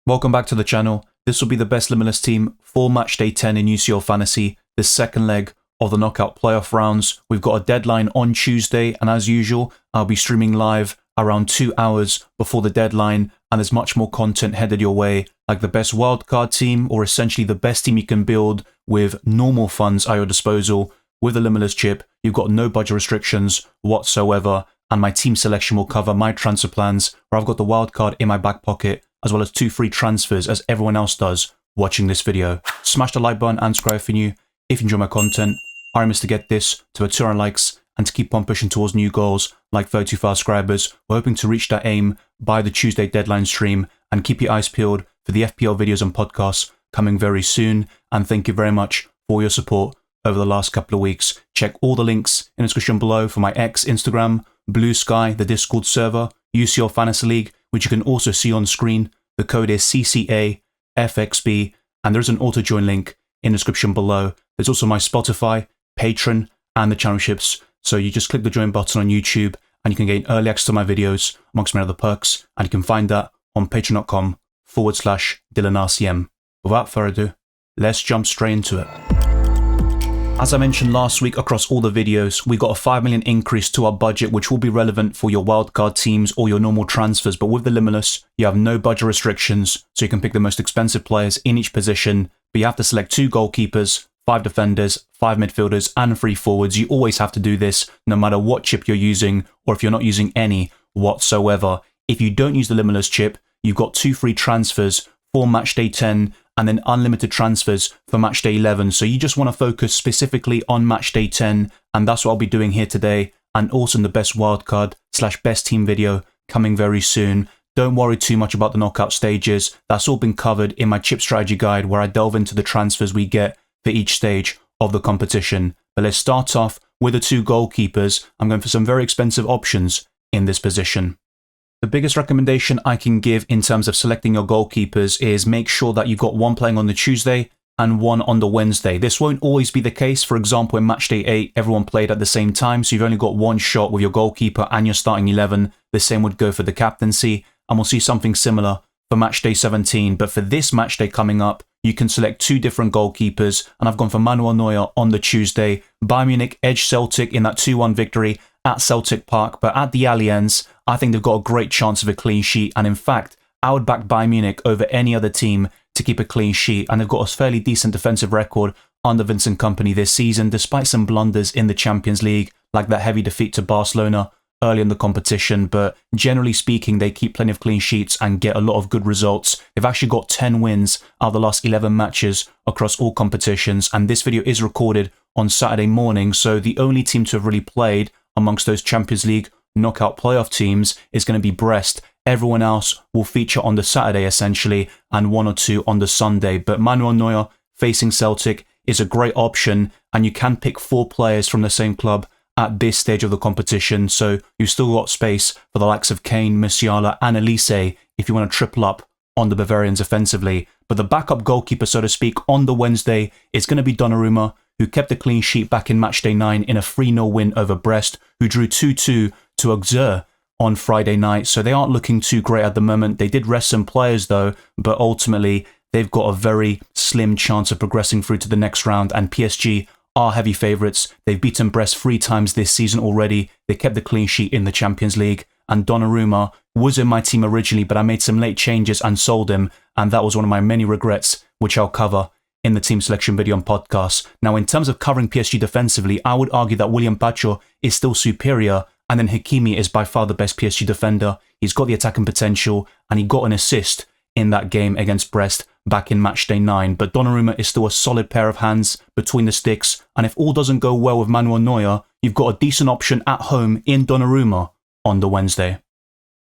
Welcome back to the channel. This will be the best Limitless team for Matchday 10 in UCL Fantasy, the second leg of the knockout playoff rounds. We've got a deadline on Tuesday, and as usual, I'll be streaming live around 2 hours before the deadline, and there's much more content headed your way, like the best wildcard team, or essentially the best team you can build with normal funds at your disposal. With the Limitless chip, you've got no budget restrictions whatsoever, and my team selection will cover my transfer plans, where I've got the wildcard in my back pocket, as well as 2 free transfers as everyone else does watching this video. Smash the like button and subscribe if you're new. If you enjoy my content, our aim is to get this to 200 likes and to keep on pushing towards new goals like 32 subscribers. We're hoping to reach that aim by the Tuesday deadline stream, and keep your eyes peeled for the FPL videos and podcasts coming very soon. And thank you very much for your support over the last couple of weeks. Check all the links in the description below for my X, Instagram, Blue Sky, the Discord server, UCL Fantasy League, which you can also see on screen. The code is cCaFxb, and there's an auto join link in the description below. There's also my Spotify, Patreon, and the channel ships. So you just click the join button on YouTube and you can gain early access to my videos amongst many other perks, and you can find that on patreon.com/DylanRCM. Without further ado, let's jump straight into it. As I mentioned last week across all the videos, we got a 5 million increase to our budget, which will be relevant for your wildcard teams or your normal transfers. But with the Limitless, you have no budget restrictions, so you can pick the most expensive players in each position, but you have to select 2 goalkeepers, 5 defenders, 5 midfielders, and 3 forwards. You always have to do this, no matter what chip you're using, or if you're not using any whatsoever. If you don't use the Limitless chip, you've got 2 free transfers for Matchday 10, and then unlimited transfers for Matchday 11. So you just want to focus specifically on Matchday 10, and that's what I'll be doing here today, and also in the best wildcard / best team video coming very soon. Don't worry too much about the knockout stages. That's all been covered in my chip strategy guide, where I delve into the transfers we get for each stage of the competition. But let's start off with the 2 goalkeepers. I'm going for some very expensive options in this position. The biggest recommendation I can give in terms of selecting your goalkeepers is make sure that you've got one playing on the Tuesday and one on the Wednesday. This won't always be the case. For example, in Matchday 8, everyone played at the same time, so you've only got one shot with your goalkeeper and your starting 11. The same would go for the captaincy, and we'll see something similar for Matchday 17. But for this Matchday coming up, you can select 2 different goalkeepers, and I've gone for Manuel Neuer on the Tuesday. Bayern Munich edged Celtic in that 2-1 victory at Celtic Park, but at the Allianz, I think they've got a great chance of a clean sheet, and in fact, I would back Bayern Munich over any other team to keep a clean sheet, and they've got a fairly decent defensive record under Vincent Kompany this season, despite some blunders in the Champions League, like that heavy defeat to Barcelona early in the competition. But generally speaking, they keep plenty of clean sheets and get a lot of good results. They've actually got 10 wins out of the last 11 matches across all competitions, and this video is recorded on Saturday morning, so the only team to have really played amongst those Champions League knockout playoff teams is going to be Brest. Everyone else will feature on the Saturday essentially, and 1 or 2 on the Sunday. But Manuel Neuer facing Celtic is a great option, and you can pick 4 players from the same club at this stage of the competition, so you've still got space for the likes of Kane, Musiala, and Elise if you want to triple up on the Bavarians offensively. But the backup goalkeeper, so to speak, on the Wednesday is going to be Donnarumma, who kept a clean sheet back in Matchday 9 in a 3-0 win over Brest, who drew 2-2 to Auxerre on Friday night. So they aren't looking too great at the moment. They did rest some players though, but ultimately they've got a very slim chance of progressing through to the next round, and PSG are heavy favourites. They've beaten Brest 3 times this season already. They kept the clean sheet in the Champions League, and Donnarumma was in my team originally, but I made some late changes and sold him, and that was one of my many regrets, which I'll cover in the team selection video and podcast. Now, in terms of covering PSG defensively, I would argue that William Pacho is still superior, and then Hakimi is by far the best PSG defender. He's got the attacking potential, and he got an assist in that game against Brest back in Matchday 9. But Donnarumma is still a solid pair of hands between the sticks, and if all doesn't go well with Manuel Neuer, you've got a decent option at home in Donnarumma on the Wednesday.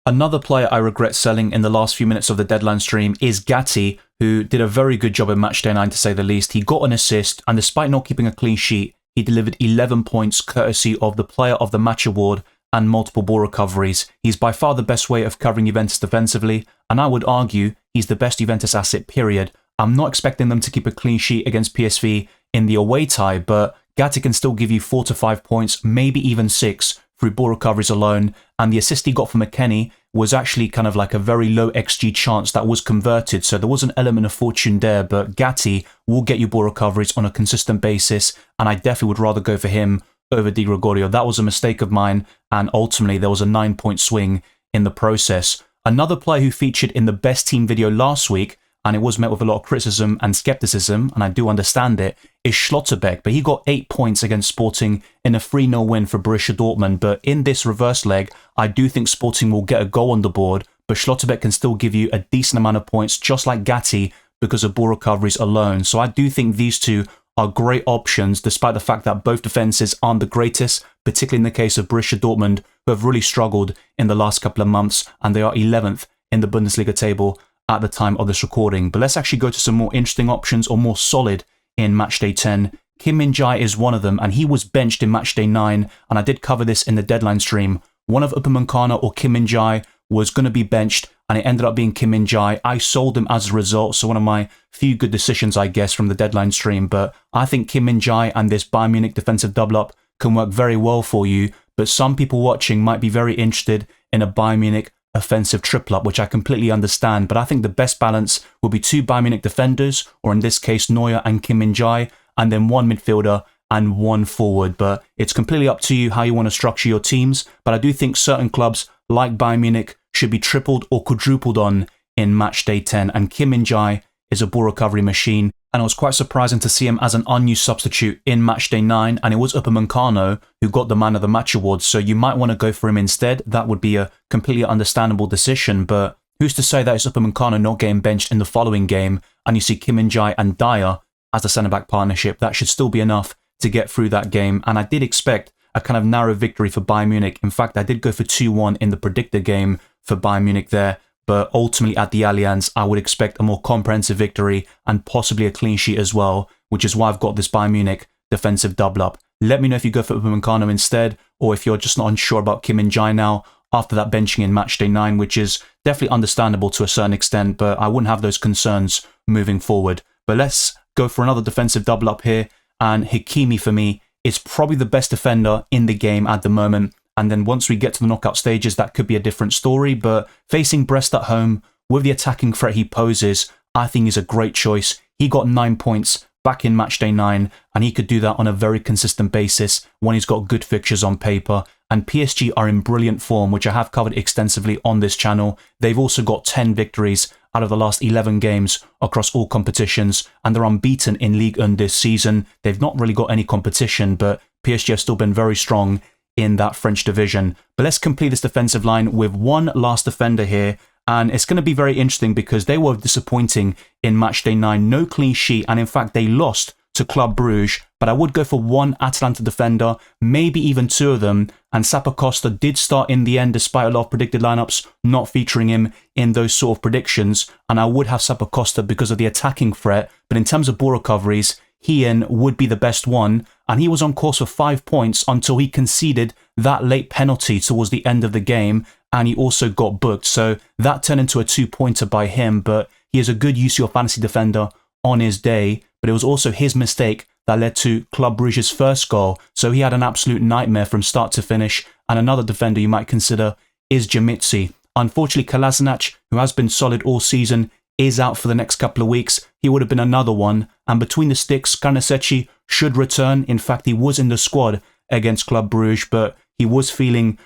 Another player I regret selling in the last few minutes of the deadline stream is Gatti, who did a very good job in Matchday 9 to say the least. He got an assist, and despite not keeping a clean sheet, he delivered 11 points courtesy of the Player of the Match award and multiple ball recoveries. He's by far the best way of covering Juventus defensively, and I would argue he's the best Juventus asset, period. I'm not expecting them to keep a clean sheet against PSV in the away tie, but Gatti can still give you 4 to 5 points, maybe even 6 through ball recoveries alone, and the assist he got from McKennie was actually kind of like a very low XG chance that was converted, so there was an element of fortune there, but Gatti will get you ball recoveries on a consistent basis, and I definitely would rather go for him over Di Gregorio. That was a mistake of mine, and ultimately there was a 9-point swing in the process. Another player who featured in the best team video last week, and it was met with a lot of criticism and skepticism, and I do understand it, is Schlotterbeck. But he got 8 points against Sporting in a 3-0 win for Borussia Dortmund. But in this reverse leg, I do think Sporting will get a goal on the board, but Schlotterbeck can still give you a decent amount of points, just like Gatti, because of ball recoveries alone. So I do think these two are great options, despite the fact that both defences aren't the greatest, particularly in the case of Borussia Dortmund, who have really struggled in the last couple of months, and they are 11th in the Bundesliga table at the time of this recording. But let's actually go to some more interesting options, or more solid, in Matchday 10. Kim Min-jae is one of them, and he was benched in Matchday 9, and I did cover this in the deadline stream. One of Upamecano or Kim Min-jae was going to be benched, and it ended up being Kim Min-jae. I sold him as a result, so one of my few good decisions, I guess, from the deadline stream. But I think Kim Min-jae and this Bayern Munich defensive double-up can work very well for you, but some people watching might be very interested in a Bayern Munich offensive triple-up, which I completely understand, but I think the best balance will be 2 Bayern Munich defenders, or in this case Neuer and Kim Min-jae, and then 1 midfielder and 1 forward. But it's completely up to you how you want to structure your teams, but I do think certain clubs like Bayern Munich should be tripled or quadrupled on in Matchday 10, and Kim Min-jae is a ball recovery machine, and it was quite surprising to see him as an unused substitute in Matchday 9, and it was Upamecano who got the Man of the Match award, so you might want to go for him instead. That would be a completely understandable decision, but who's to say that it's Upamecano not getting benched in the following game, and you see Kim Min-jae and Dyer as a centre-back partnership? That should still be enough to get through that game, and I did expect a kind of narrow victory for Bayern Munich. In fact, I did go for 2-1 in the predicted game for Bayern Munich there, but ultimately at the Allianz, I would expect a more comprehensive victory and possibly a clean sheet as well, which is why I've got this Bayern Munich defensive double-up. Let me know if you go for Upamecano instead, or if you're just not unsure about Kim Min-jae now after that benching in Matchday 9, which is definitely understandable to a certain extent, but I wouldn't have those concerns moving forward. But let's go for another defensive double-up here, and Hakimi for me is probably the best defender in the game at the moment. And then once we get to the knockout stages, that could be a different story. But facing Brest at home, with the attacking threat he poses, I think he's a great choice. He got 9 points back in Matchday 9, and he could do that on a very consistent basis when he's got good fixtures on paper. And PSG are in brilliant form, which I have covered extensively on this channel. They've also got 10 victories out of the last 11 games across all competitions, and they're unbeaten in Ligue 1 this season. They've not really got any competition, but PSG have still been very strong in that French division. But let's complete this defensive line with one last defender here, and it's going to be very interesting because they were disappointing in Matchday 9. No clean sheet, and in fact they lost to Club Brugge, but I would go for one Atalanta defender, maybe even 2 of them, and Sappacosta did start in the end despite a lot of predicted lineups not featuring him in those sort of predictions, and I would have Sappacosta because of the attacking threat, but in terms of ball recoveries, Hien would be the best one, and he was on course for 5 points until he conceded that late penalty towards the end of the game, and he also got booked, so that turned into a 2-pointer by him. But he is a good UCL Fantasy defender on his day, but it was also his mistake that led to Club Brugge's first goal, so he had an absolute nightmare from start to finish. And another defender you might consider is Jamitsi. Unfortunately, Kolasinac, who has been solid all season, is out for the next couple of weeks. He would have been another one, and between the sticks, Karnasecki should return. In fact, he was in the squad against Club Brugge, but he was feeling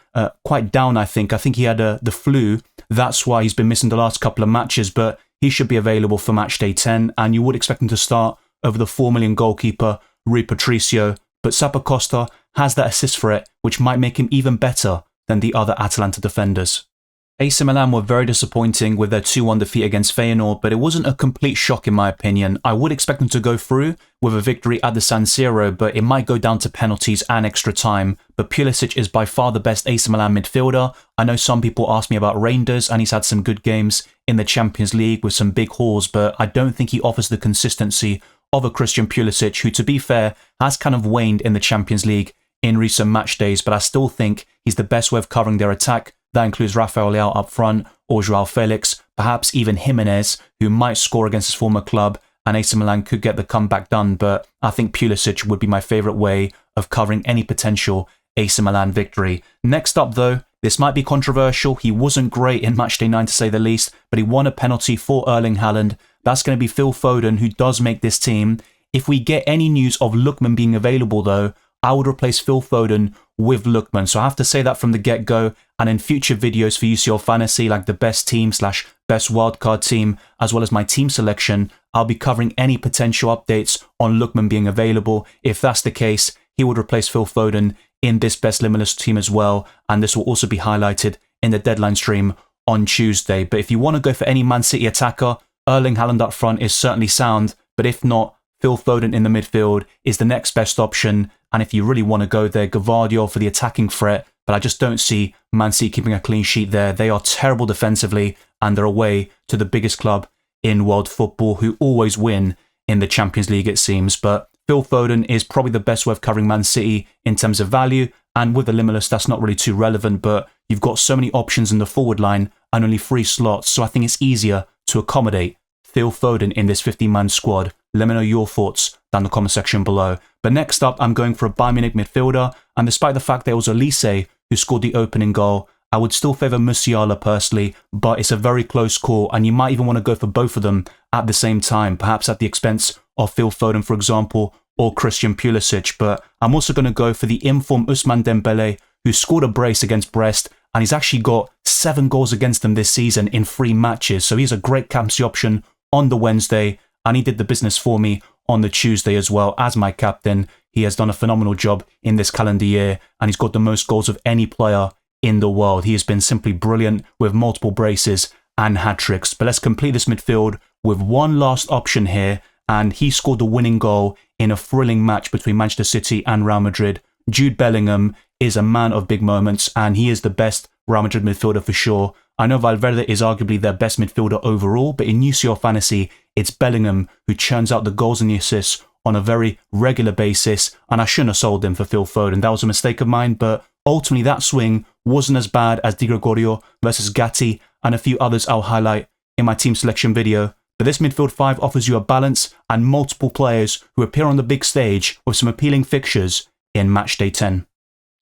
quite down, I think. I think he had the flu. That's why he's been missing the last couple of matches, but he should be available for Matchday 10, and you would expect him to start over the 4 million goalkeeper, Rui Patricio. But Sappacosta has that assist for it, which might make him even better than the other Atalanta defenders. AC Milan were very disappointing with their 2-1 defeat against Feyenoord, but it wasn't a complete shock in my opinion. I would expect them to go through with a victory at the San Siro, but it might go down to penalties and extra time. But Pulisic is by far the best AC Milan midfielder. I know some people ask me about Reinders, and he's had some good games in the Champions League with some big hauls, but I don't think he offers the consistency of a Christian Pulisic, who, to be fair, has kind of waned in the Champions League in recent match days, but I still think he's the best way of covering their attack. That includes Rafael Leao up front, or Joao Felix, perhaps even Jimenez, who might score against his former club, and AC Milan could get the comeback done, but I think Pulisic would be my favourite way of covering any potential AC Milan victory. Next up though, this might be controversial. He wasn't great in matchday 9 to say the least, but he won a penalty for Erling Haaland. That's going to be Phil Foden, who does make this team. If we get any news of Lookman being available though, I would replace Phil Foden with Lookman. So I have to say that from the get-go, and in future videos for UCL Fantasy, like the best team / best wildcard team, as well as my team selection, I'll be covering any potential updates on Lookman being available. If that's the case, he would replace Phil Foden in this best Limitless team as well, and this will also be highlighted in the deadline stream on Tuesday. But if you want to go for any Man City attacker, Erling Haaland up front is certainly sound, but if not, Phil Foden in the midfield is the next best option. And if you really want to go there, Gvardiol for the attacking threat, but I just don't see Man City keeping a clean sheet there. They are terrible defensively, and they're away to the biggest club in world football, who always win in the Champions League, it seems. But Phil Foden is probably the best way of covering Man City in terms of value, and with the Limitless, that's not really too relevant, but you've got so many options in the forward line and only 3 slots, so I think it's easier to accommodate Phil Foden in this 50-man squad. Let me know your thoughts down in the comment section below. But next up, I'm going for a Bayern Munich midfielder, and despite the fact that it was Elise who scored the opening goal, I would still favour Musiala personally, but it's a very close call, and you might even want to go for both of them at the same time, perhaps at the expense of Phil Foden, for example, or Christian Pulisic. But I'm also going to go for the informed Ousmane Dembele, who scored a brace against Brest, and he's actually got 7 goals against them this season in 3 matches, so he's a great captaincy option on the Wednesday, and he did the business for me on the Tuesday as well as my captain. He has done a phenomenal job in this calendar year, and he's got the most goals of any player in the world. He has been simply brilliant with multiple braces and hat-tricks. But let's complete this midfield with one last option here, and he scored the winning goal in a thrilling match between Manchester City and Real Madrid. Jude Bellingham is a man of big moments, and he is the best Real Madrid midfielder for sure. I know Valverde is arguably their best midfielder overall, but in UCL Fantasy, it's Bellingham who churns out the goals and the assists on a very regular basis, and I shouldn't have sold him for Phil Foden. That was a mistake of mine, but ultimately that swing wasn't as bad as Di Gregorio versus Gatti and a few others I'll highlight in my team selection video. But this midfield 5 offers you a balance and multiple players who appear on the big stage with some appealing fixtures in Matchday 10.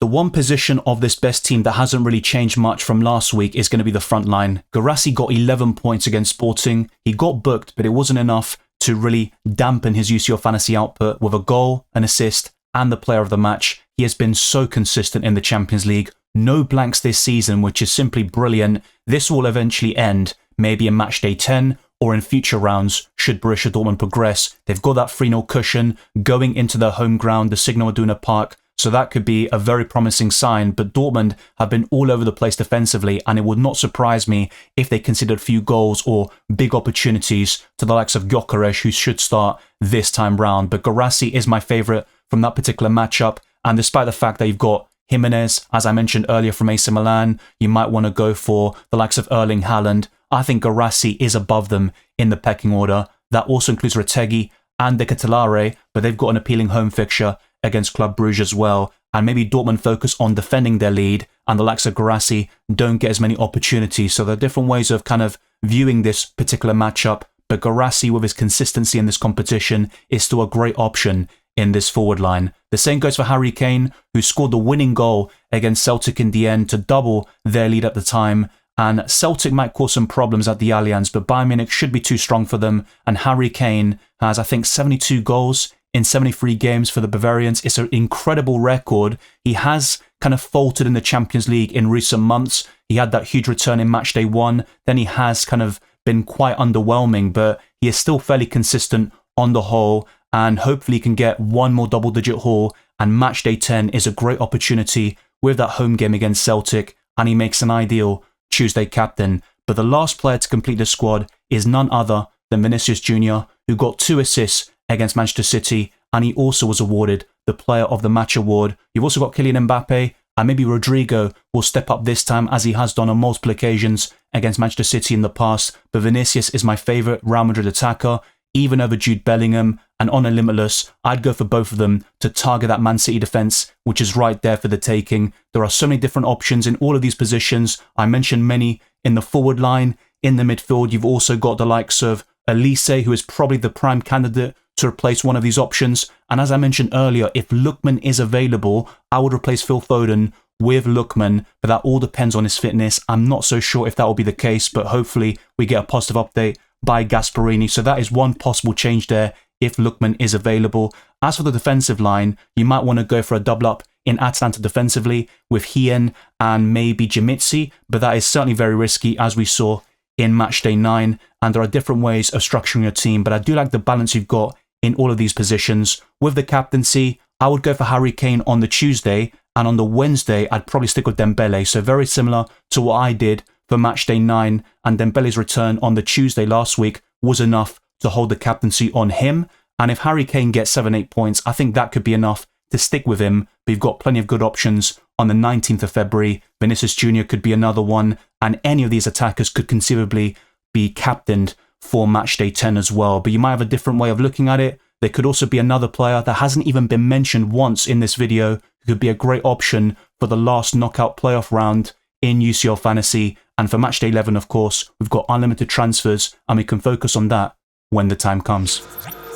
The one position of this best team that hasn't really changed much from last week is going to be the front line. Guirassy got 11 points against Sporting. He got booked, but it wasn't enough to really dampen his UCL Fantasy output. With a goal, an assist, and the player of the match, he has been so consistent in the Champions League. No blanks this season, which is simply brilliant. This will eventually end, maybe in Matchday 10 or in future rounds should Borussia Dortmund progress. They've got that 3-0 cushion going into their home ground, the Signal Iduna Park. So that could be a very promising sign, but Dortmund have been all over the place defensively, and it would not surprise me if they considered few goals or big opportunities to the likes of Gyökeres, who should start this time round. But Guirassy is my favourite from that particular matchup, and despite the fact that you've got Jimenez, as I mentioned earlier from AC Milan, you might want to go for the likes of Erling Haaland. I think Guirassy is above them in the pecking order. That also includes Retegui and De Ketelaere, but they've got an appealing home fixture against Club Brugge as well, and maybe Dortmund focus on defending their lead, and the likes of Guirassy don't get as many opportunities. So there are different ways of kind of viewing this particular matchup, but Guirassy, with his consistency in this competition, is still a great option in this forward line. The same goes for Harry Kane, who scored the winning goal against Celtic in the end to double their lead at the time. And Celtic might cause some problems at the Allianz, but Bayern Munich should be too strong for them. And Harry Kane has, I think, 72 goals in 73 games for the Bavarians. It's an incredible record. He has kind of faltered in the Champions League in recent months. He had that huge return in Matchday 1. Then he has kind of been quite underwhelming, but he is still fairly consistent on the whole, and hopefully he can get one more double-digit haul, and Matchday 10 is a great opportunity with that home game against Celtic, and he makes an ideal Tuesday captain. But the last player to complete the squad is none other than Vinicius Jr., who got 2 assists against Manchester City, and he also was awarded the Player of the Match award. You've also got Kylian Mbappe, and maybe Rodrigo will step up this time, as he has done on multiple occasions against Manchester City in the past. But Vinicius is my favourite Real Madrid attacker, even over Jude Bellingham, and on a Limitless, I'd go for both of them to target that Man City defence, which is right there for the taking. There are so many different options in all of these positions. I mentioned many in the forward line. In the midfield, you've also got the likes of Elise, who is probably the prime candidate to replace one of these options. And as I mentioned earlier, if Lookman is available, I would replace Phil Foden with Lookman, but that all depends on his fitness. I'm not so sure if that will be the case, but hopefully we get a positive update by Gasparini. So that is one possible change there if Lookman is available. As for the defensive line, you might want to go for a double up in Atalanta defensively with Hien and maybe Jamitsi, but that is certainly very risky, as we saw in Matchday 9, and there are different ways of structuring your team, but I do like the balance you've got in all of these positions. With the captaincy, I would go for Harry Kane on the Tuesday, and on the Wednesday, I'd probably stick with Dembele. So very similar to what I did for Matchday 9, and Dembele's return on the Tuesday last week was enough to hold the captaincy on him. And if Harry Kane gets 7-8 points, I think that could be enough to stick with him. But you've got plenty of good options on the 19th of February. Vinicius Jr. could be another one, and any of these attackers could conceivably be captained for Matchday 10 as well. But you might have a different way of looking at it. There could also be another player that hasn't even been mentioned once in this video who could be a great option for the last knockout playoff round in UCL Fantasy. And for Matchday 11, of course, we've got unlimited transfers, and we can focus on that when the time comes.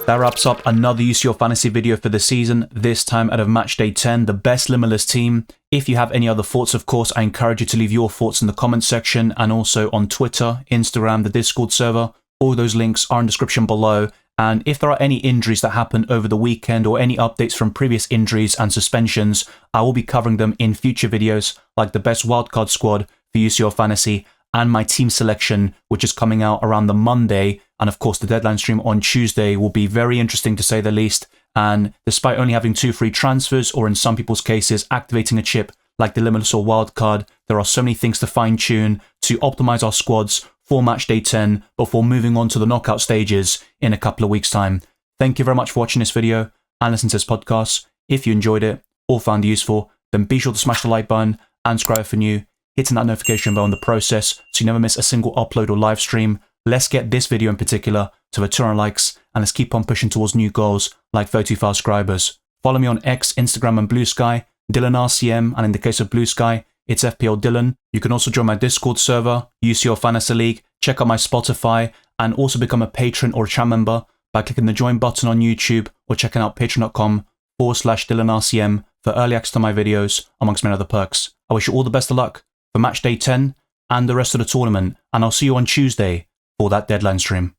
That wraps up another UCL Fantasy video for the season, this time out of Matchday 10, the best Limitless team. If you have any other thoughts, of course, I encourage you to leave your thoughts in the comments section, and also on Twitter, Instagram, the Discord server. All those links are in the description below. And if there are any injuries that happened over the weekend or any updates from previous injuries and suspensions, I will be covering them in future videos, like the best wildcard squad for UCL Fantasy and my team selection, which is coming out around the Monday. And of course, the deadline stream on Tuesday will be very interesting to say the least. And despite only having 2 free transfers, or in some people's cases, activating a chip like the Limitless or wildcard, there are so many things to fine tune to optimize our squads for Matchday 10 before moving on to the knockout stages in a couple of weeks' time. Thank you very much for watching this video and listening to this podcast. If you enjoyed it or found it useful, then be sure to smash the like button and subscribe if you're new, hitting that notification bell in the process so you never miss a single upload or live stream. Let's get this video in particular to over 200 likes, and let's keep on pushing towards new goals like 35 subscribers. Follow me on X, Instagram and Blue Sky, Dylan RCM, and in the case of Blue Sky, it's FPL Dylan. You can also join my Discord server, UCL Fantasy League, check out my Spotify, and also become a patron or a chat member by clicking the join button on YouTube or checking out patreon.com/DylanRCM for early access to my videos, amongst many other perks. I wish you all the best of luck for Matchday 10 and the rest of the tournament, and I'll see you on Tuesday for that deadline stream.